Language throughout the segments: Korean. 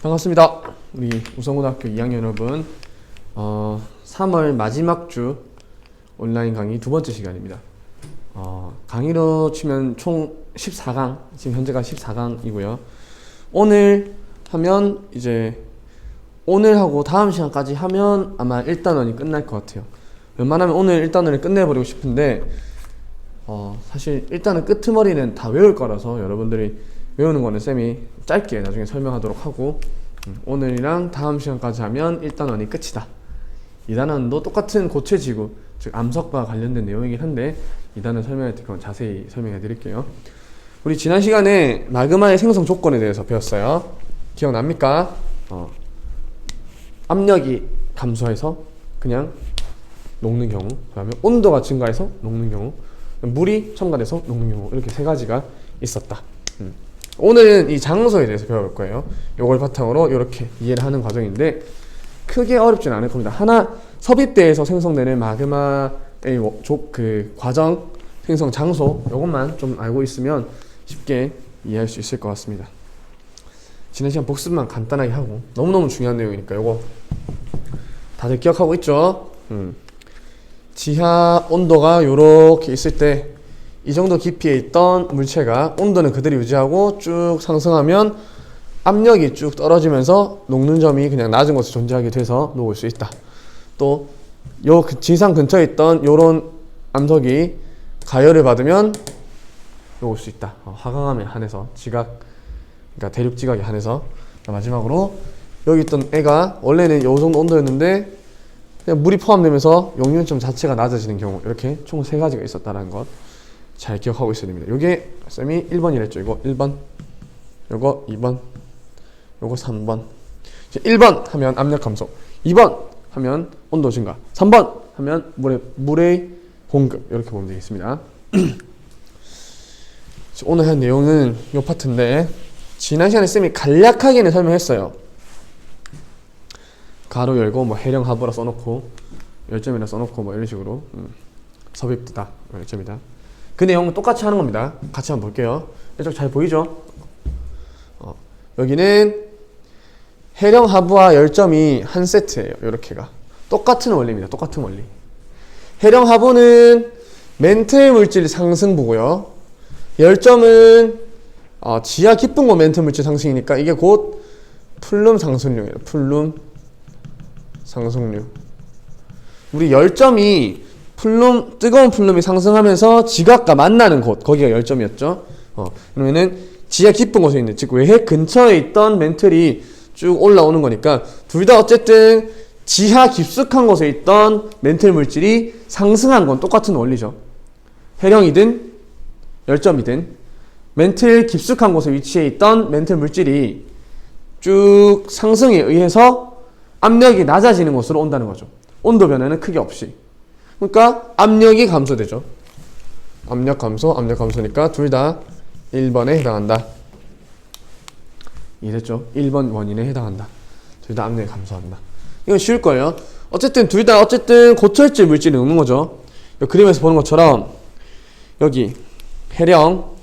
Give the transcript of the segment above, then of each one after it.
반갑습니다. 우리 우성고등학교 2학년 여러분, 3월 마지막 주 온라인 강의 두 번째 시간입니다. 강의로 치면 총 14강, 지금 현재가 14강이고요. 오늘 하면 이제 오늘하고 다음 시간까지 하면 아마 1단원이 끝날 것 같아요. 웬만하면 오늘 1단원을 끝내버리고 싶은데 사실 1단원 끄트머리는 다 외울 거라서 여러분들이 외우는 거는 쌤이 짧게 나중에 설명하도록 하고, 오늘이랑 다음 시간까지 하면 1단원이 끝이다. 2단원도 똑같은 고체지구, 즉 암석과 관련된 내용이긴 한데 2단원 설명할 때 그건 자세히 설명해 드릴게요. 우리 지난 시간에 마그마의 생성 조건에 대해서 배웠어요. 기억납니까? 압력이 감소해서 그냥 녹는 경우, 그 다음에 온도가 증가해서 녹는 경우, 물이 첨가돼서 녹는 경우, 이렇게 세 가지가 있었다. 오늘은 이 장소에 대해서 배워볼 거예요. 이걸 바탕으로 이렇게 이해를 하는 과정인데 크게 어렵진 않을 겁니다. 하나, 섭입대에서 생성되는 마그마의 그 과정, 생성 장소, 이것만 좀 알고 있으면 쉽게 이해할 수 있을 것 같습니다. 지난 시간 복습만 간단하게 하고, 너무너무 중요한 내용이니까 이거 다들 기억하고 있죠? 지하 온도가 이렇게 있을 때 이 정도 깊이에 있던 물체가 온도는 그대로 유지하고 쭉 상승하면 압력이 쭉 떨어지면서 녹는 점이 그냥 낮은 곳에 존재하게 돼서 녹을 수 있다. 또 요 지상 근처에 있던 요런 암석이 가열을 받으면 녹을 수 있다. 화강암에 한해서 지각, 그러니까 대륙 지각에 한해서. 마지막으로 여기 있던 애가 원래는 요 정도 온도였는데 그냥 물이 포함되면서 용융점 자체가 낮아지는 경우, 이렇게 총 3가지가 있었다는 것 잘 기억하고 있어야 됩니다. 요게 쌤이 1번이랬죠. 이거 1번, 요거 2번, 요거 3번. 1번 하면 압력 감소, 2번 하면 온도 증가, 3번 하면 물의 공급, 이렇게 보면 되겠습니다. 오늘 한 내용은 요 파트인데 지난 시간에 쌤이 간략하게는 설명했어요. 가로 열고 뭐 해령 하부라 써놓고 열점이라 써놓고 뭐 이런 식으로 섭입되다, 열점이다. 그 내용은 똑같이 하는 겁니다. 같이 한번 볼게요. 이쪽 잘 보이죠? 여기는 해령 하부와 열점이 한 세트예요. 이렇게가 똑같은 원리입니다. 똑같은 원리. 해령 하부는 멘틀 물질 상승부고요. 열점은 지하 깊은 곳 멘틀 물질 상승이니까 이게 곧 플룸 상승류예요. 플룸 상승류. 우리 열점이 뜨거운 플룸이 상승하면서 지각과 만나는 곳, 거기가 열점이었죠. 그러면은 지하 깊은 곳에 있는, 즉 외핵 근처에 있던 멘틀이 쭉 올라오는 거니까 둘 다 어쨌든 지하 깊숙한 곳에 있던 멘틀 물질이 상승한 건 똑같은 원리죠. 해령이든 열점이든 멘틀 깊숙한 곳에 위치해 있던 멘틀 물질이 쭉 상승에 의해서 압력이 낮아지는 곳으로 온다는 거죠. 온도 변화는 크게 없이. 그러니까 압력이 감소되죠. 압력 감소니까 둘 다 1번에 해당한다. 이랬죠. 1번 원인에 해당한다. 둘 다 압력이 감소한다. 이건 쉬울 거예요. 어쨌든 둘 다 고철질 물질이 녹는 거죠. 그림에서 보는 것처럼 여기 해령,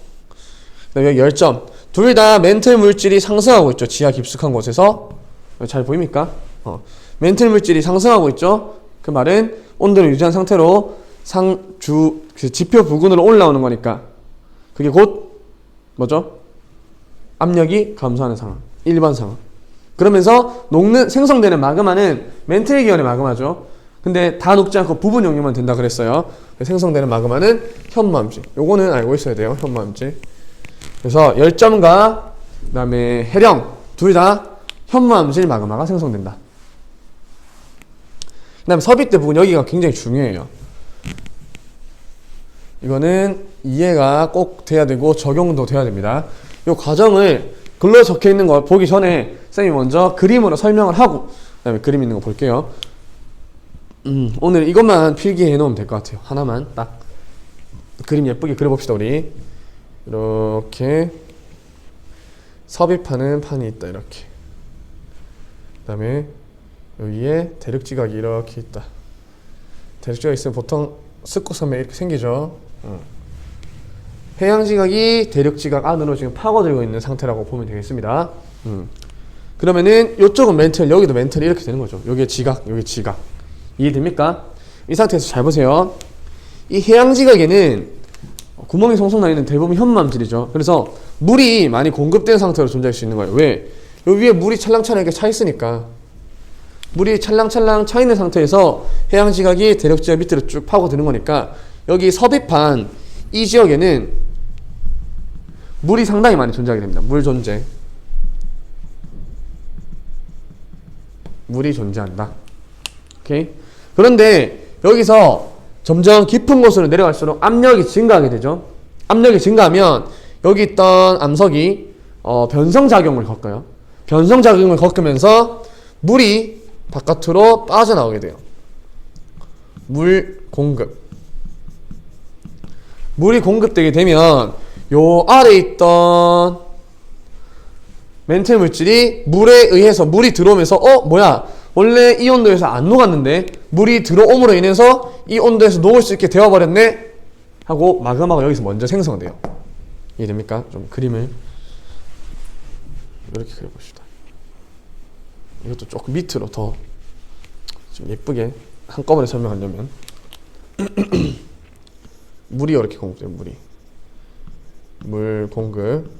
여기 열점, 둘 다 멘틀 물질이 상승하고 있죠. 지하 깊숙한 곳에서. 잘 보입니까? 멘틀 물질이 상승하고 있죠. 그 말은 온도를 유지한 상태로 지표 부근으로 올라오는 거니까 그게 곧 뭐죠? 압력이 감소하는 상황, 일반 상황. 그러면서 생성되는 마그마는 멘틀 기원의 마그마죠. 근데 다 녹지 않고 부분 용융만 된다 그랬어요. 생성되는 마그마는 현무암질. 요거는 알고 있어야 돼요. 현무암질. 그래서 열점과 그 다음에 해령 둘 다 현무암질 마그마가 생성된다. 그 다음에 섭입대 부분, 여기가 굉장히 중요해요. 이거는 이해가 꼭 돼야 되고 적용도 돼야 됩니다. 이 과정을 글로 적혀 있는 거 보기 전에 쌤이 먼저 그림으로 설명을 하고 그 다음에 그림 있는 거 볼게요. 오늘 이것만 필기해 놓으면 될 것 같아요. 하나만 딱 그림 예쁘게 그려봅시다. 우리 이렇게 섭입하는 판이 있다. 이렇게 그 다음에 여기에 대륙지각이 이렇게 있다. 대륙지각이 있으면 보통 습곡섬에 이렇게 생기죠. 해양지각이 대륙지각 안으로 지금 파고들고 있는 상태라고 보면 되겠습니다. 그러면은 요쪽은 멘틀, 여기도 멘틀이 이렇게 되는 거죠. 여기에 지각, 여기 지각. 이해됩니까? 이 상태에서 잘 보세요. 이 해양지각에는 구멍이 송송 나 있는 대부분 현무암질이죠. 그래서 물이 많이 공급된 상태로 존재할 수 있는 거예요. 왜? 여기 위에 물이 찰랑찰랑 이렇게 차 있으니까. 물이 찰랑찰랑 차 있는 상태에서 해양지각이 대륙지각 밑으로 쭉 파고드는 거니까 여기 섭입한 이 지역에는 물이 상당히 많이 존재하게 됩니다. 물 존재. 물이 존재한다. 오케이? 그런데 여기서 점점 깊은 곳으로 내려갈수록 압력이 증가하게 되죠. 압력이 증가하면 여기 있던 암석이 변성작용을 겪어요. 변성작용을 겪으면서 물이 바깥으로 빠져나오게 돼요. 물 공급. 물이 공급되게 되면 요 아래에 있던 멘틀 물질이 물에 의해서 물이 들어오면서 뭐야 원래 이 온도에서 안 녹았는데 물이 들어옴으로 인해서 이 온도에서 녹을 수 있게 되어버렸네 하고 마그마가 여기서 먼저 생성돼요. 이해됩니까? 좀 그림을 이렇게 그려봅시다. 이것도 조금 밑으로 더 좀 예쁘게 한꺼번에 설명하려면 물이 이렇게 공급돼요. 물 공급.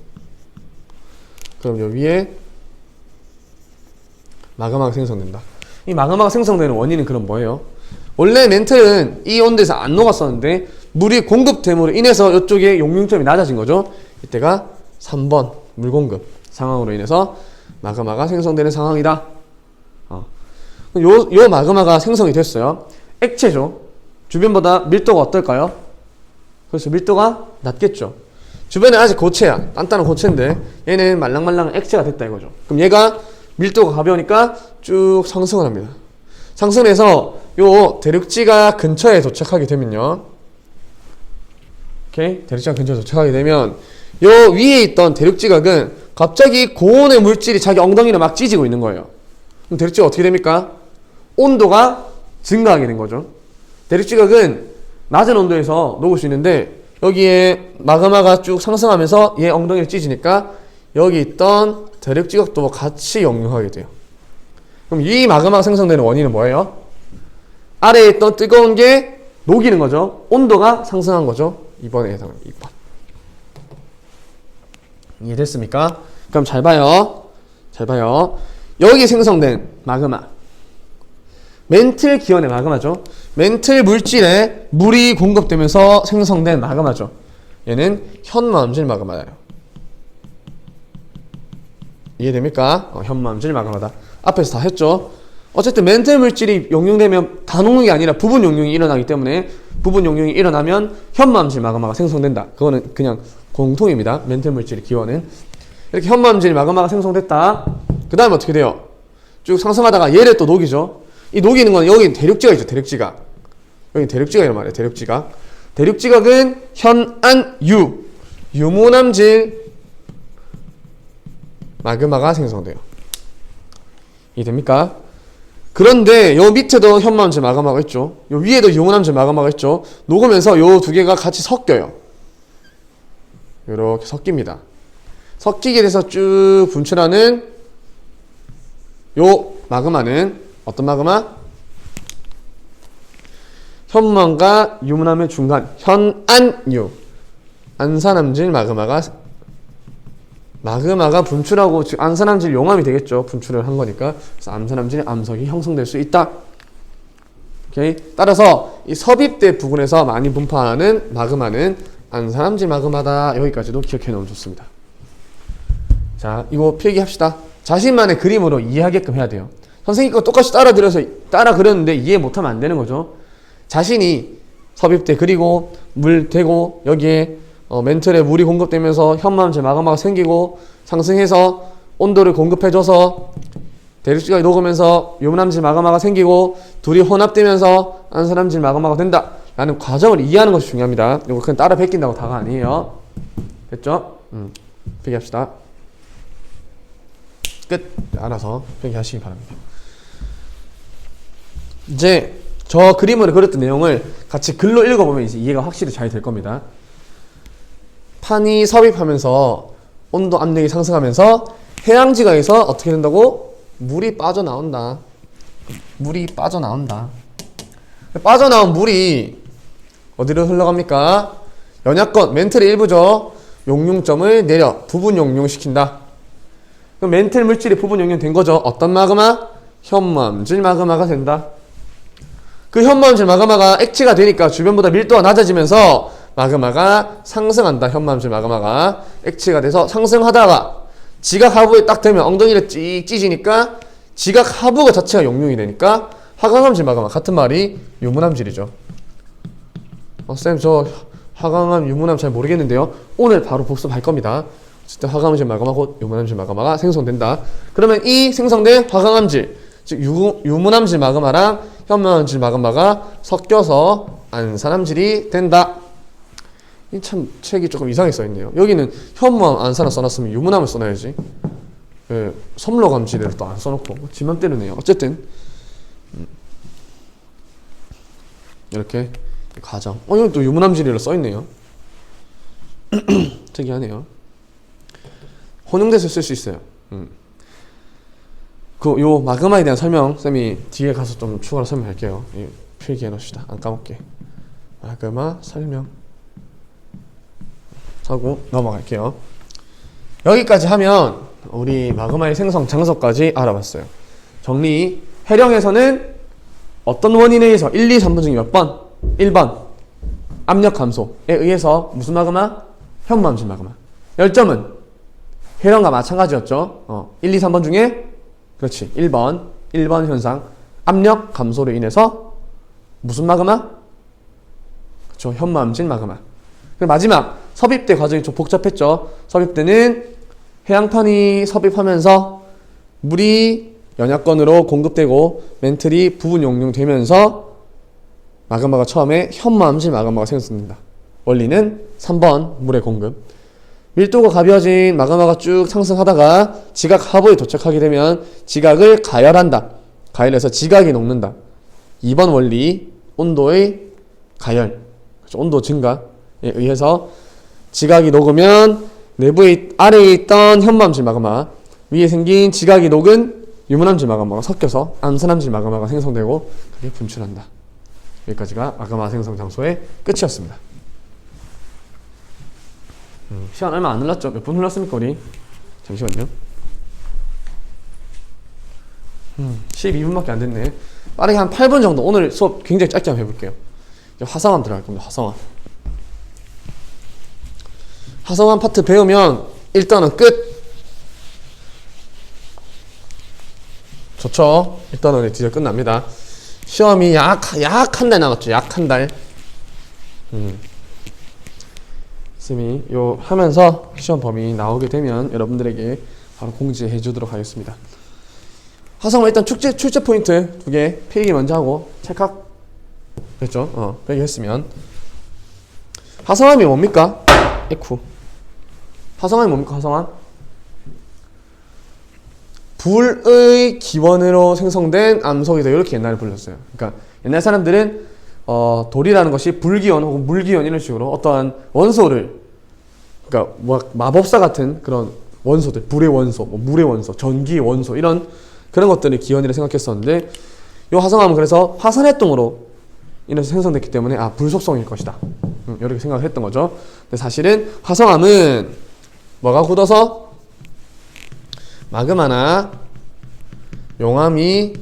그럼 요 위에 마그마가 생성된다. 이 마그마가 생성되는 원인은 그럼 뭐예요? 원래 멘틀은 이 온도에서 안 녹았었는데 물이 공급됨으로 인해서 이쪽에 용융점이 낮아진 거죠. 이때가 3번 물 공급 상황으로 인해서 마그마가 생성되는 상황이다. 요 마그마가 생성이 됐어요. 액체죠. 주변보다 밀도가 어떨까요? 그래서 밀도가 낮겠죠. 주변에 아직 고체야. 단단한 고체인데 얘는 말랑말랑한 액체가 됐다 이거죠. 그럼 얘가 밀도가 가벼우니까 쭉 상승을 합니다. 상승해서 요 대륙지각 근처에 도착하게 되면요. 오케이? 대륙지각 근처에 도착하게 되면 요 위에 있던 대륙지각은 갑자기 고온의 물질이 자기 엉덩이를 막 찢고 있는 거예요. 그럼 대륙지각 어떻게 됩니까? 온도가 증가하게 된 거죠. 대륙지각은 낮은 온도에서 녹을 수 있는데 여기에 마그마가 쭉 상승하면서 얘 엉덩이를 찢으니까 여기 있던 대륙지각도 같이 역류하게 돼요. 그럼 이 마그마가 생성되는 원인은 뭐예요? 아래에 있던 뜨거운 게 녹이는 거죠. 온도가 상승한 거죠. 2번에 해당합니다. 2번. 이해됐습니까? 그럼 잘 봐요. 여기 생성된 마그마. 멘틀 기원의 마그마죠. 멘틀 물질에 물이 공급되면서 생성된 마그마죠. 얘는 현무암질 마그마예요. 이해됩니까? 현무암질 마그마다. 앞에서 다 했죠. 어쨌든 멘틀 물질이 용융되면 다 녹는 게 아니라 부분 용융이 일어나기 때문에 부분 용융이 일어나면 현무암질 마그마가 생성된다. 그거는 그냥 공통입니다. 멘틀 물질의 기원은. 이렇게 현무암질 마그마가 생성됐다. 그 다음에 어떻게 돼요? 쭉 상승하다가 얘를 또 녹이죠. 이 녹이는 건 여기 대륙지각이죠. 대륙지각. 여기 대륙지각이란 말이에요. 대륙지각. 대륙지각은 현안유 유무남질 마그마가 생성돼요. 이해됩니까? 그런데 요 밑에도 현무암질 마그마가 있죠. 요 위에도 유무남질 마그마가 있죠. 녹으면서 요 두 개가 같이 섞여요. 이렇게 섞입니다. 섞이게 돼서 쭉 분출하는 요 마그마는 어떤 마그마? 현무암과 유무암의 중간 현안유 안산암질 마그마가 분출하고 즉 안산암질 용암이 되겠죠. 분출을 한 거니까. 그래서 안산암질 암석이 형성될 수 있다. 오케이? 따라서 이 섭입대 부근에서 많이 분포하는 마그마는 안산암질 마그마다. 여기까지도 기억해 놓으면 좋습니다. 자, 이거 필기합시다. 자신만의 그림으로 이해하게끔 해야 돼요. 선생님 거 똑같이 따라 그렸는데 이해 못하면 안 되는 거죠. 자신이 섭입대 그리고 물 대고 여기에 멘틀에 물이 공급되면서 현무암질 마그마가 생기고 상승해서 온도를 공급해줘서 대륙지각이 녹으면서 유무암질 마그마가 생기고 둘이 혼합되면서 안산암질 마그마가 된다 라는 과정을 이해하는 것이 중요합니다. 이거 그냥 따라 베낀다고 다가 아니에요. 됐죠? 필기합시다. 끝. 알아서 필기하시기 바랍니다. 이제 저 그림으로 그렸던 내용을 같이 글로 읽어보면 이제 이해가 확실히 잘 될 겁니다. 판이 섭입하면서 온도 압력이 상승하면서 해양지각에서 어떻게 된다고? 물이 빠져나온다. 물이 빠져나온다. 빠져나온 물이 어디로 흘러갑니까? 연약권, 멘틀의 일부죠. 용융점을 내려 부분 용융시킨다. 그럼 멘틀 물질이 부분 용융된 거죠. 어떤 마그마? 현무암질 마그마가 된다. 그 현무암질 마그마가 액체가 되니까 주변보다 밀도가 낮아지면서 마그마가 상승한다. 현무암질 마그마가 액체가 돼서 상승하다가 지각 하부에 딱 되면 엉덩이를 찍 찢으니까 지각 하부가 자체가 용융이 되니까 하강암질 마그마. 같은 말이 유문암질이죠. 쌤, 저 하강암, 유문암 잘 모르겠는데요. 오늘 바로 복습할 겁니다. 어쨌든 하강암질 마그마고 유문암질 마그마가 생성된다. 그러면 이 생성된 하강암질, 즉 유문암질 마그마랑 현무암질 마그마가 섞여서 안산암질이 된다. 이 참 책이 조금 이상하게 써있네요. 여기는 현무암, 안산암 써놨으면 유문암을 써놔야지. 예, 섬로암질을 또 안 써놓고 지맘대로네요. 어쨌든 이렇게 가정. 여기 또 유문암질이라 써있네요. 특이하네요. 혼용돼서 쓸 수 있어요. 요 마그마에 대한 설명 쌤이 뒤에 가서 좀 추가로 설명할게요. 필기해 놓읍시다. 안 까먹게. 마그마 설명 하고 넘어갈게요. 여기까지 하면 우리 마그마의 생성 장소까지 알아봤어요. 정리. 해령에서는 어떤 원인에 의해서 1, 2, 3번 중에 몇 번? 1번 압력 감소에 의해서 무슨 마그마? 현무암질 마그마. 열점은 해령과 마찬가지였죠. 1, 2, 3번 중에 그렇지 1번 현상 압력 감소로 인해서 무슨 마그마? 그렇죠. 현무암질 마그마. 그리고 마지막 섭입대 과정이 좀 복잡했죠. 섭입대는 해양판이 섭입하면서 물이 연약권으로 공급되고 멘틀이 부분 용융되면서 마그마가 처음에 현무암질 마그마가 생성된다. 원리는 3번 물의 공급. 밀도가 가벼워진 마그마가 쭉 상승하다가 지각 하부에 도착하게 되면 지각을 가열한다. 가열해서 지각이 녹는다. 2번 원리 온도의 가열, 그렇죠. 온도 증가에 의해서 지각이 녹으면 내부에 아래에 있던 현무암질 마그마, 위에 생긴 지각이 녹은 유문암질 마그마가 섞여서 안산암질 마그마가 생성되고 그게 분출한다. 여기까지가 마그마 생성 장소의 끝이었습니다. 시간 얼마 안 흘렀죠? 몇 분 흘렀습니까 우리? 잠시만요. 12분밖에 안 됐네. 빠르게 한 8분 정도. 오늘 수업 굉장히 짧게 한번 해볼게요. 화성암 들어갈 겁니다. 화성암. 화성암 파트 배우면 일단은 끝. 좋죠? 일단은 드디어 끝납니다. 시험이 약 한 달 남았죠. 약 한 달. 쌤이 요 하면서 시험 범위 나오게 되면 여러분들에게 바로 공지해 주도록 하겠습니다. 화성암 일단 출제 포인트 2개 필기 먼저 하고 찰칵 됐죠? 필기 했으면 화성암이 뭡니까? 에쿠. 화성암이 뭡니까? 화성암? 불의 기원으로 생성된 암석이다. 이렇게 옛날에 불렀어요. 그러니까 옛날 사람들은 돌이라는 것이 불기원 혹은 물기원 이런 식으로 어떠한 원소를, 그러니까 뭐 마법사 같은 그런 원소들, 불의 원소, 뭐 물의 원소, 전기의 원소 이런 그런 것들을 기원이라 생각했었는데 이 화성암은 그래서 화산활동으로 인해서 생성됐기 때문에 불속성일 것이다. 이렇게 생각을 했던 거죠. 근데 사실은 화성암은 뭐가 굳어서 마그마나 용암이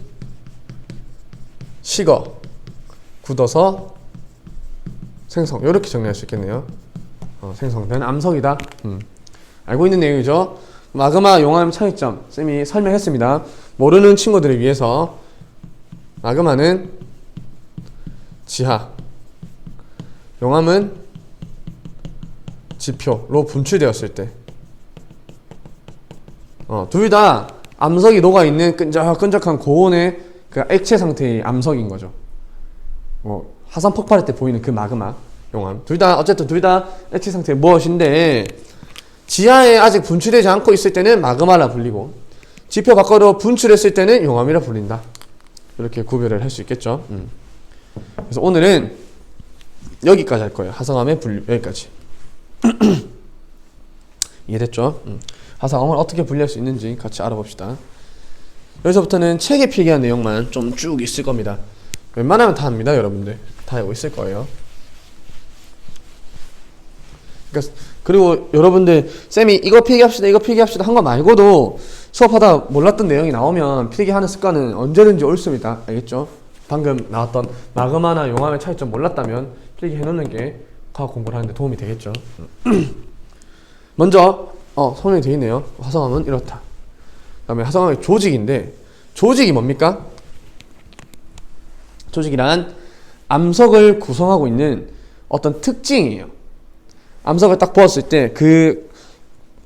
식어 굳어서 생성, 이렇게 정리할 수 있겠네요. 생성된 암석이다. 알고 있는 내용이죠. 마그마 용암 차이점 쌤이 설명했습니다. 모르는 친구들을 위해서 마그마는 지하, 용암은 지표로 분출되었을 때 둘 다 암석이 녹아있는 끈적끈적한 고온의 그 액체 상태의 암석인 거죠. 화산 폭발할 때 보이는 그 마그마, 용암 어쨌든 둘 다 액체 상태의 무엇인데 지하에 아직 분출되지 않고 있을 때는 마그마라 불리고 지표 밖으로 분출했을 때는 용암이라 불린다. 이렇게 구별을 할 수 있겠죠. 그래서 오늘은 여기까지 할 거예요. 화성암의 분류 여기까지. 이해됐죠? 화산암을 어떻게 분리할 수 있는지 같이 알아봅시다. 여기서부터는 책에 필기한 내용만 좀 쭉 있을 겁니다. 웬만하면 다 합니다. 여러분들 다 알고 있을 거예요. 그리고 여러분들 쌤이 이거 필기합시다 이거 필기합시다 한 거 말고도 수업하다 몰랐던 내용이 나오면 필기하는 습관은 언제든지 옳습니다. 알겠죠? 방금 나왔던 마그마나 용암의 차이점 몰랐다면 필기해놓는 게 과학 공부를 하는데 도움이 되겠죠. 먼저 설명이 되어 있네요. 화성암은 이렇다. 그 다음에 화성암의 조직인데, 조직이 뭡니까? 조직이란 암석을 구성하고 있는 어떤 특징이에요. 암석을 딱 보았을 때 그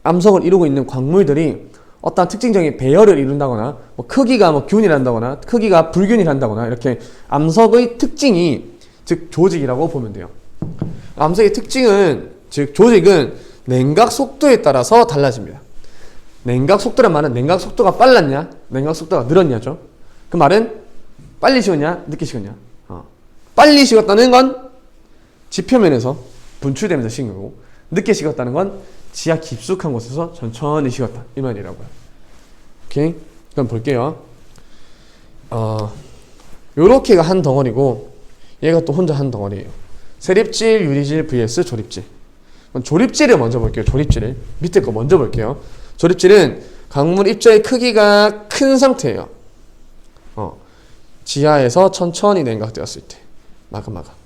암석을 이루고 있는 광물들이 어떤 특징적인 배열을 이룬다거나 뭐 크기가 뭐 균일한다거나 크기가 불균일한다거나 이렇게 암석의 특징이 즉 조직이라고 보면 돼요. 암석의 특징은 즉 조직은 냉각 속도에 따라서 달라집니다. 냉각 속도란 말은 냉각 속도가 빨랐냐 냉각 속도가 늘었냐죠. 그 말은 빨리 식었냐 늦게 식었냐. 빨리 식었다는 건 지표면에서 분출되면서 식은 거고, 늦게 식었다는 건 지하 깊숙한 곳에서 천천히 식었다 이 말이라고요. 오케이? 그럼 볼게요. 요렇게가 한 덩어리고 얘가 또 혼자 한 덩어리예요. 세립질, 유리질 vs 조립질. 그럼 조립질을 먼저 볼게요. 조립질을 밑에 거 먼저 볼게요. 조립질은 광물 입자의 크기가 큰 상태예요. 지하에서 천천히 냉각되었을 때 마그마가.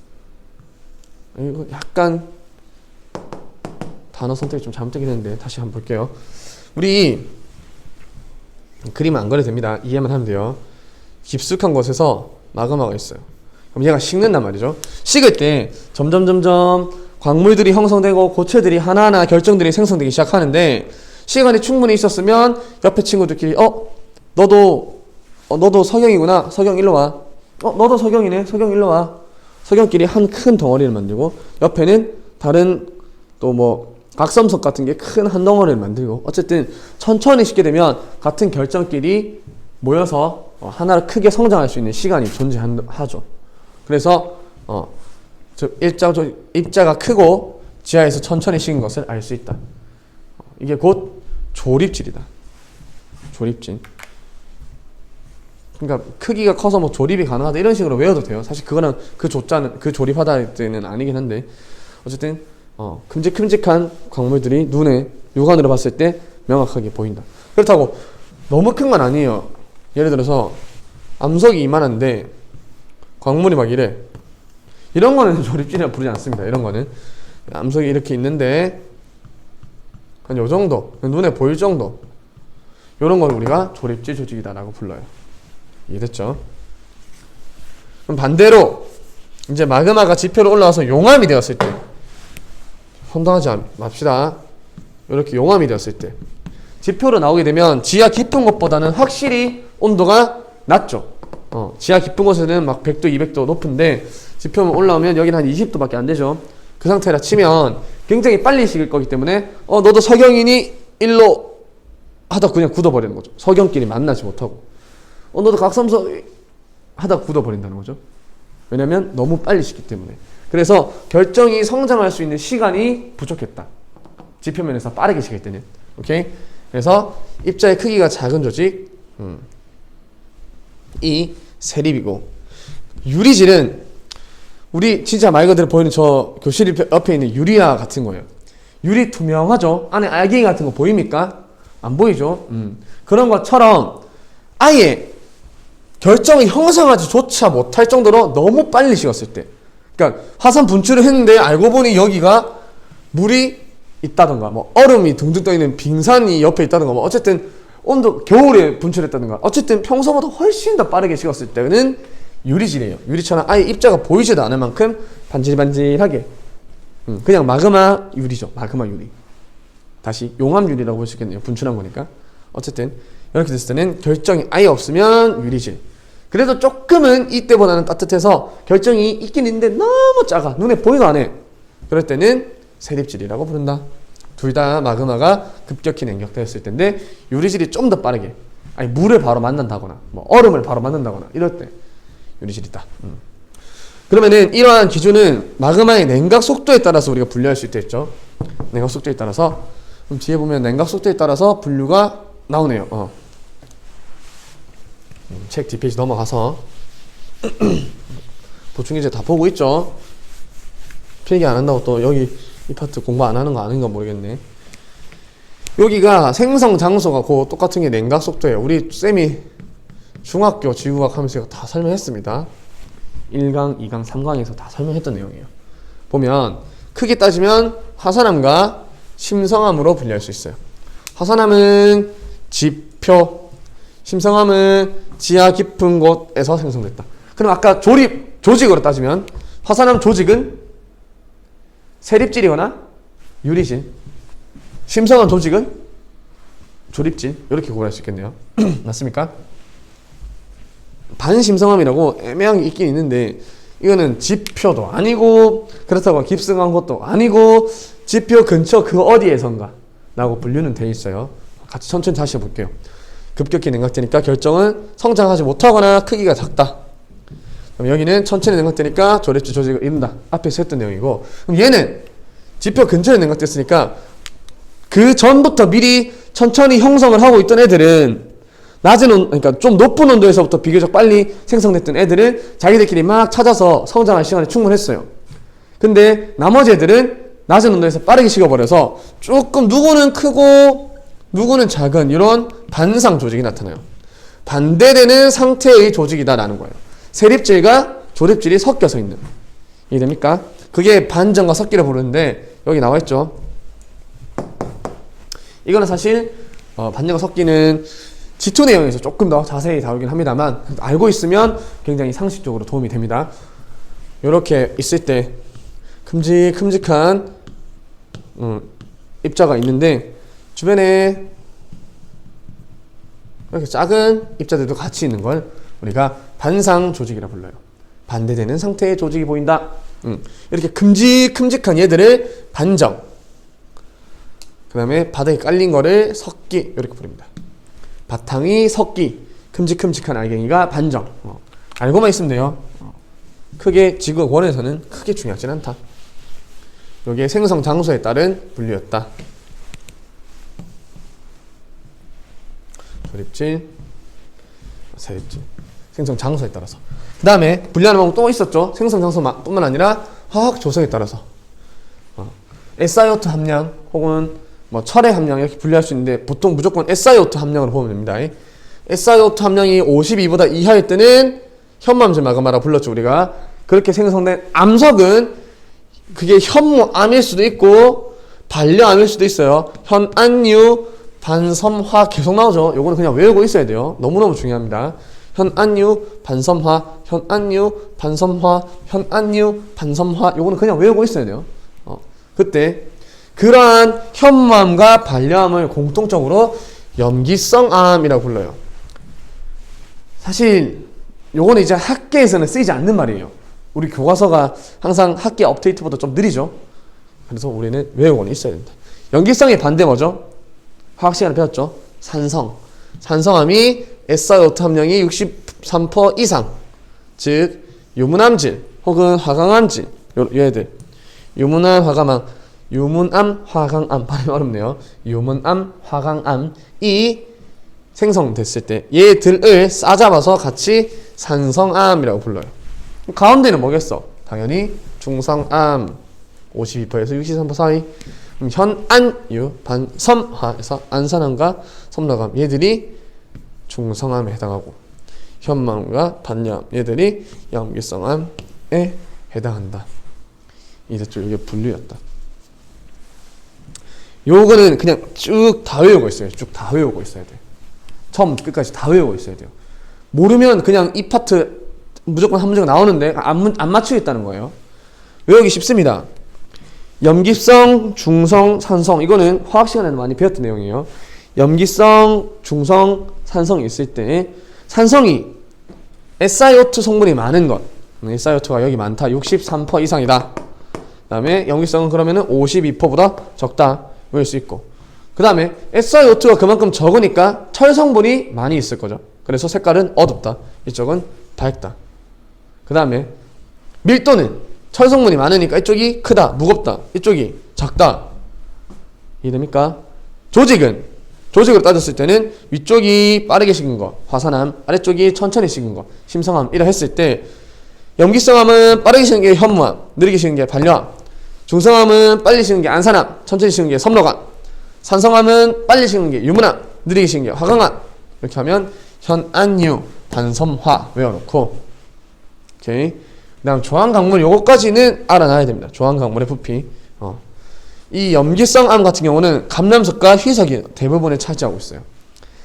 이거 약간 단어 선택이 좀 잘못되긴 했는데 다시 한번 볼게요. 우리 그림 안 그려도 됩니다. 이해만 하면 돼요. 깊숙한 곳에서 마그마가 있어요. 그럼 얘가 식는단 말이죠. 식을 때 점점 광물들이 형성되고 고체들이 하나하나 결정들이 생성되기 시작하는데, 시간이 충분히 있었으면 옆에 친구들끼리 너도 석영이구나. 석영 일로 와. 너도 석영이네. 석영 일로 와. 석영끼리 한 큰 덩어리를 만들고 옆에는 다른 또 뭐 각섬석 같은 게 큰 한 덩어리를 만들고, 어쨌든 천천히 식게 되면 같은 결정끼리 모여서 하나를 크게 성장할 수 있는 시간이 존재하죠. 그래서 입자가 크고 지하에서 천천히 식은 것을 알 수 있다. 이게 곧 조립질이다. 조립질. 그러니까 크기가 커서 뭐 조립이 가능하다 이런 식으로 외워도 돼요. 사실 그거는 그 조자는 그 조립하다 때는 아니긴 한데, 어쨌든 큼직큼직한 광물들이 눈에 육안으로 봤을 때 명확하게 보인다. 그렇다고 너무 큰 건 아니에요. 예를 들어서 암석이 이만한데 광물이 막 이래. 이런 거는 조립질이라 부르지 않습니다. 이런 거는 암석이 이렇게 있는데 한 요 정도, 눈에 보일 정도, 요런 걸 우리가 조립질 조직이다라고 불러요. 이해됐죠? 그럼 반대로 이제 마그마가 지표로 올라와서 용암이 되었을 때, 혼동하지 맙시다. 이렇게 용암이 되었을 때 지표로 나오게 되면 지하 깊은 곳보다는 확실히 온도가 낮죠. 지하 깊은 곳에는 막 100도, 200도 높은데 지표면 올라오면 여기는 한 20도밖에 안 되죠. 그 상태라 치면 굉장히 빨리 식을 거기 때문에 너도 석영이니? 일로 하다 그냥 굳어버리는 거죠. 석영끼리 만나지 못하고. 너도 각섬석 하다 굳어버린다는 거죠. 왜냐면 너무 빨리 식기 때문에. 그래서 결정이 성장할 수 있는 시간이 부족했다. 지표면에서 빠르게 식을 때는. 오케이? 그래서 입자의 크기가 작은 조직, 이 세립이고, 유리질은 우리 진짜 말 그대로 보이는 저 교실 옆에 있는 유리와 같은 거예요. 유리 투명하죠? 안에 알갱이 같은 거 보입니까? 안 보이죠? 그런 것처럼 아예 결정을 형성하지조차 못할 정도로 너무 빨리 식었을 때, 그러니까 화산 분출을 했는데 알고 보니 여기가 물이 있다던가 뭐 얼음이 둥둥 떠있는 빙산이 옆에 있다던가 뭐 어쨌든 온도 겨울에 분출했다던가 어쨌든 평소보다 훨씬 더 빠르게 식었을 때는 유리질이에요. 유리처럼 아예 입자가 보이지도 않을 만큼 반질반질하게, 그냥 마그마 유리죠. 마그마 유리. 다시 용암 유리라고 볼 수 있겠네요. 분출한 거니까. 어쨌든 이렇게 됐을 때는 결정이 아예 없으면 유리질. 그래도 조금은 이때보다는 따뜻해서 결정이 있긴 있는데 너무 작아. 눈에 보이도 안 해. 그럴 때는 세립질이라고 부른다. 둘 다 마그마가 급격히 냉각되었을 텐데 유리질이 좀 더 빠르게, 아니 물을 바로 만난다거나 뭐 얼음을 바로 만난다거나 이럴 때 유리질이다. 그러면은 이러한 기준은 마그마의 냉각 속도에 따라서 우리가 분류할 수 있다 했죠. 냉각 속도에 따라서 그럼 뒤에 보면 냉각 속도에 따라서 분류가 나오네요. 책 뒷페이지 넘어가서 보충기제 다 보고 있죠? 필기 안 한다고 또 여기 이 파트 공부 안 하는 거 아닌가 모르겠네. 여기가 생성 장소가 그 똑같은 게 냉각 속도예요. 우리 쌤이 중학교 지구과학 하면서 다 설명했습니다. 1강, 2강, 3강에서 다 설명했던 내용이에요. 보면 크게 따지면 화산암과 심성암으로 분리할 수 있어요. 화산암은 지표, 심성암은 지하 깊은 곳에서 생성됐다. 그럼 아까 조직으로 따지면 화산암 조직은 세립질이거나 유리질, 심성암 조직은 조립질, 이렇게 구분할 수 있겠네요. 맞습니까? 반심성암이라고 애매한 게 있긴 있는데 이거는 지표도 아니고 그렇다고 깊숙한 것도 아니고 지표 근처 그 어디에선가 라고 분류는 돼 있어요. 같이 천천히 다시 해볼게요. 급격히 냉각되니까 결정은 성장하지 못하거나 크기가 작다. 그럼 여기는 천천히 냉각되니까 조립질 조직을 이룬다. 앞에서 했던 내용이고, 그럼 얘는 지표 근처에 냉각됐으니까 그 전부터 미리 천천히 형성을 하고 있던 애들은 그러니까 좀 높은 온도에서부터 비교적 빨리 생성됐던 애들은 자기들끼리 막 찾아서 성장할 시간이 충분했어요. 근데 나머지 애들은 낮은 온도에서 빠르게 식어버려서 조금 누구는 크고 누구는 작은 이런 반상 조직이 나타나요. 반대되는 상태의 조직이다라는 거예요. 세립질과 조립질이 섞여서 있는. 이해됩니까? 그게 반전과 섞기를 부르는데 여기 나와 있죠. 이거는 사실 반전과 섞기는 지투 내용에서 조금 더 자세히 다루긴 합니다만 알고 있으면 굉장히 상식적으로 도움이 됩니다. 이렇게 있을 때 큼직큼직한 입자가 있는데 주변에 이렇게 작은 입자들도 같이 있는 걸 우리가 반상 조직이라 불러요. 반대되는 상태의 조직이 보인다. 이렇게 큼직큼직한 얘들을 반정, 그 다음에 바닥에 깔린 거를 석기, 이렇게 부릅니다. 바탕이 석기, 큼직큼직한 알갱이가 반정. 알고만 있으면 돼요. 크게 지구 원에서는 크게 중요하진 않다. 여기에 생성 장소에 따른 분류였다. 조립질, 세립질, 생성 장소에 따라서. 그 다음에 분류하는 방법 또 있었죠. 생성 장소뿐만 아니라 화학 조성에 따라서 SiO2 함량 혹은 철의 함량 이렇게 분류할 수 있는데 보통 무조건 SiO2 함량으로 보면 됩니다. SiO2 함량이 52보다 이하일 때는 현무암질 마그마라고 불렀죠. 우리가 그렇게 생성된 암석은 그게 현무암일 수도 있고 반려암일 수도 있어요. 현안유, 반섬화 계속 나오죠. 요거는 그냥 외우고 있어야 돼요. 너무너무 중요합니다. 현안유, 반섬화, 현안유, 반섬화, 현안유, 반섬화. 요거는 그냥 외우고 있어야 돼요. 그때 그러한 현무암과 반려암을 공통적으로 염기성암이라고 불러요. 사실 요거는 이제 학계에서는 쓰이지 않는 말이에요. 우리 교과서가 항상 학계 업데이트보다 좀 느리죠. 그래서 우리는 외우고는 있어야 된다. 염기성의 반대 뭐죠? 화학 시간에 배웠죠. 산성. 산성암이 SiO2 함량이 63% 이상, 즉 유문암질 혹은 화강암질, 얘들 유문암, 화강암, 유문암, 화강암, 발음이 어렵네요. 유문암, 화강암이 생성됐을 때 얘들을 싸잡아서 같이 산성암이라고 불러요. 가운데는 뭐겠어? 당연히 중성암 52%에서 63% 사이. 현안유, 반섬화에서 안산암과 섬나암 얘들이 중성암에 해당하고 현무암과 반려암 얘들이 염기성암에 해당한다. 이제 쭉 이게 분류였다. 요거는 그냥 쭉 다 외우고 있어요. 쭉 다 외우고 있어야 돼요. 처음부터 끝까지 다 외우고 있어야 돼요. 모르면 그냥 이 파트 무조건 한 문제가 나오는데 안 맞추겠다는 거예요. 외우기 쉽습니다. 염기성, 중성, 산성, 이거는 화학 시간에는 많이 배웠던 내용이에요. 염기성, 중성, 산성이 있을 때 산성이 SiO2 성분이 많은 것, SiO2가 여기 많다, 63% 이상이다. 그 다음에 염기성은 그러면은 52%보다 적다, 외울 수 있고, 그 다음에 SiO2가 그만큼 적으니까 철 성분이 많이 있을 거죠. 그래서 색깔은 어둡다, 이쪽은 밝다. 그 다음에 밀도는 철 성분이 많으니까 이쪽이 크다, 무겁다, 이쪽이 작다. 이해됩니까? 조직으로 따졌을 때는 위쪽이 빠르게 식은 거 화산암, 아래쪽이 천천히 식은 거 심성암 이라 했을 때 염기성암은 빠르게 식은 게 현무암, 느리게 식은 게 반려암, 중성암은 빨리 식은 게 안산암, 천천히 식은 게 섬록암, 산성암은 빨리 식은 게 유문암, 느리게 식은 게 화강암. 이렇게 하면 현안유 반섬화 외워놓고, 오케이. 그다음 조항강물 요거까지는 알아놔야 됩니다. 조항강물의 부피. 이 염기성암 같은 경우는 감람석과 휘석이 대부분을 차지하고 있어요.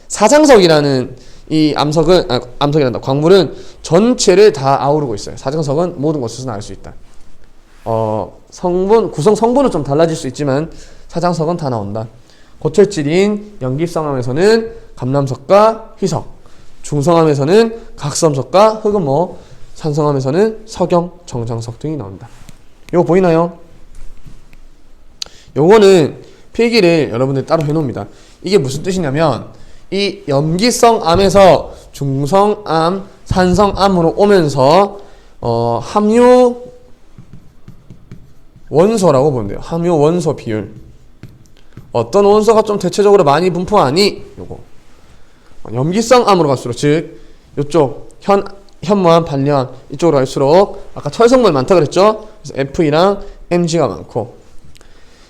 사장석이라는 이 암석이란다. 광물은 전체를 다 아우르고 있어요. 사장석은 모든 곳에서 나올 수 있다. 구성 성분은 좀 달라질 수 있지만 사장석은 다 나온다. 고철질인 염기성암에서는 감람석과 휘석, 중성암에서는 각섬석과 흑음모, 산성암에서는 석영, 정장석 등이 나온다. 이거 보이나요? 요거는 필기를 여러분들 따로 해놓습니다. 이게 무슨 뜻이냐면 이 염기성암에서 중성암, 산성암으로 오면서 함유 원소라고 보면 돼요. 함유 원소 비율. 어떤 원소가 좀 대체적으로 많이 분포하니 요거. 염기성암으로 갈수록 즉 요쪽 현무암, 반려암 이쪽으로 갈수록 아까 철성분이 많다 그랬죠? 그래서 Fe랑 Mg가 많고,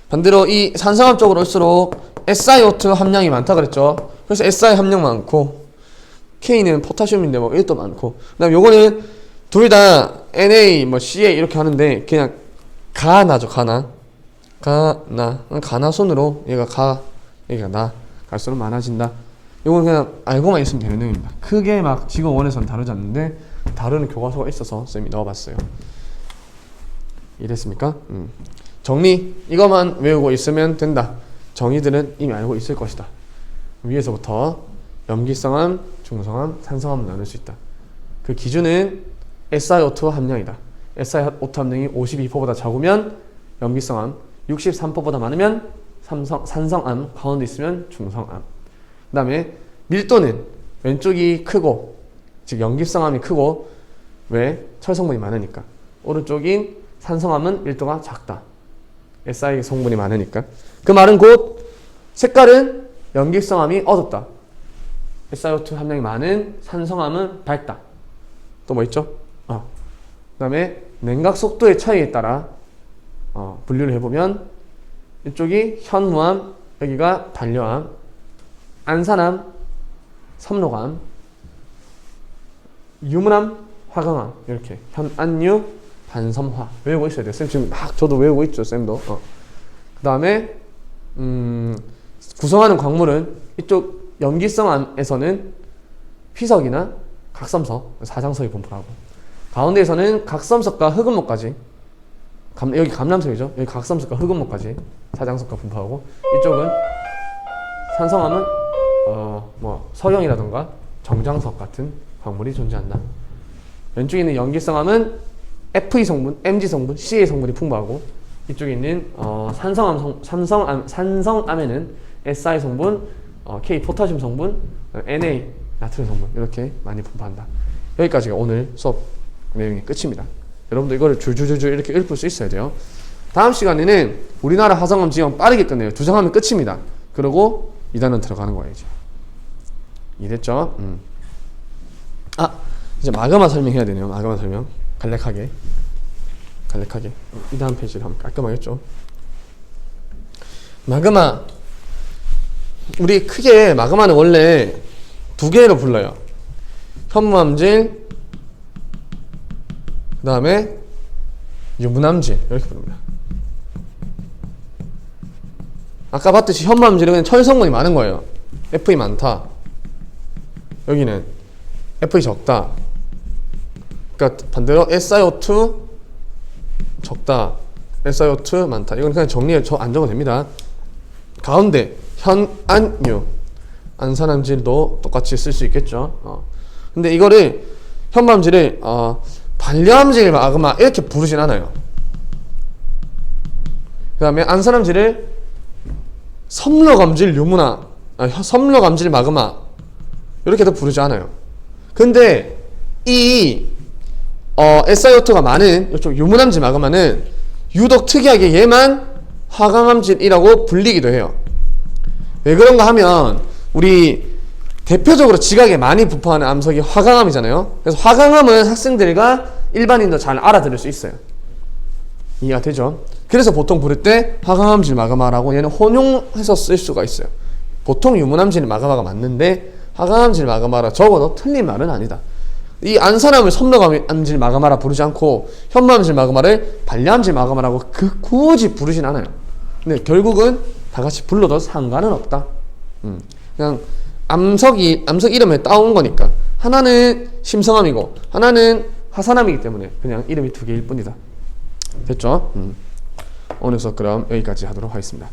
반대로 이 산성암 쪽으로 올수록 SiO2 함량이 많다 그랬죠? 그래서 Si 함량 많고, K는 포타슘인데 뭐 1도 많고, 그 다음 요거는 둘 다 Na, 뭐 Ca 이렇게 하는데 그냥 가나죠. 가나손으로 얘가 나 갈수록 많아진다. 이건 그냥 알고만 있으면 되는 내용입니다. 크게 막 지금 원에서는 다루지 않는데 다루는 교과서가 있어서 쌤이 넣어봤어요. 이랬습니까? 정리 이것만 외우고 있으면 된다. 정의들은 이미 알고 있을 것이다. 위에서부터 염기성암, 중성암, 산성암 나눌 수 있다. 그 기준은 SiO2 함량이다. SiO2 함량이 52%보다 적으면 염기성암, 63%보다 많으면 산성암, 가운데 있으면 중성암. 그 다음에 밀도는 왼쪽이 크고, 즉 염기성암이 크고, 왜? 철성분이 많으니까. 오른쪽인 산성암은 밀도가 작다. Si 성분이 많으니까. 그 말은 곧 색깔은 염기성암이 어둡다. SiO2 함량이 많은 산성암은 밝다. 또 뭐 있죠? 그 다음에 냉각 속도의 차이에 따라 분류를 해보면 이쪽이 현무암, 여기가 반려암, 안산암, 섬록암, 유문암, 화강암 이렇게 현안유, 반섬화 외우고 있어야 돼요. 쌤 지금 막 저도 외우고 있죠. 쌤도. 그 다음에 구성하는 광물은 이쪽 염기성암에서는 휘석이나 각섬석, 사장석이 분포하고, 가운데에서는 각섬석과 흑음모까지, 여기 감람석이죠. 여기 각섬석과 흑음모까지 사장석과 분포하고, 이쪽은 산성암은 뭐 석영이라던가 정장석 같은 광물이 존재한다. 왼쪽에 있는 염기성암은 Fe 성분, Mg 성분, Ca 성분이 풍부하고, 이쪽에 있는 산성암에는 Si 성분, K 포타슘 성분, Na 나트륨 성분 이렇게 많이 분포한다. 여기까지가 오늘 수업 내용의 끝입니다. 여러분도 이거를 줄줄줄줄 이렇게 읊을 수 있어야 돼요. 다음 시간에는 우리나라 화성암 지형 빠르게 끝내요. 2장 하면 끝입니다. 그리고 2단원 들어가는 거예요. 이제 이랬죠? 이제 마그마 설명해야 되네요. 마그마 설명 간략하게 이 다음 페이지를 하면 깔끔하겠죠? 마그마, 우리 크게 마그마는 원래 두 개로 불러요. 현무암질, 그 다음에 유문암질 이렇게 부릅니다. 아까 봤듯이 현무암질은 그냥 철성분이 많은 거예요. Fe 많다. 여기는 Fe 적다. 그러니까 반대로 SiO2 적다, SiO2 많다. 이건 그냥 안 적어도 됩니다. 가운데 현안유, 안산암질도 똑같이 쓸 수 있겠죠. 근데 이거를 현무암질을 반려암질 마그마 이렇게 부르진 않아요. 그 다음에 안산암질을 섬록암질 유문화, 섬록암질 마그마 이렇게도 부르지 않아요. 근데 이 SiO2가 많은 이쪽 유문암질 마그마는 유독 특이하게 얘만 화강암질이라고 불리기도 해요. 왜 그런가 하면 우리 대표적으로 지각에 많이 부파하는 암석이 화강암이잖아요. 그래서 화강암은 학생들과 일반인도 잘 알아들을 수 있어요. 이해가 되죠? 그래서 보통 부를 때 화강암질 마그마라고 얘는 혼용해서 쓸 수가 있어요. 보통 유문암질 마그마가 맞는데 화강암질 마그마라 적어도 틀린 말은 아니다. 이 안산암을 섬록암질 마그마라 부르지 않고 현무암질 마그마를 반려암질 마그마라고 굳이 부르진 않아요. 근데 결국은 다 같이 불러도 상관은 없다. 그냥 암석 이름에 따온 거니까 하나는 심성암이고 하나는 화산암이기 때문에 그냥 이름이 두 개일 뿐이다. 됐죠? 오늘 수업 그럼 여기까지 하도록 하겠습니다.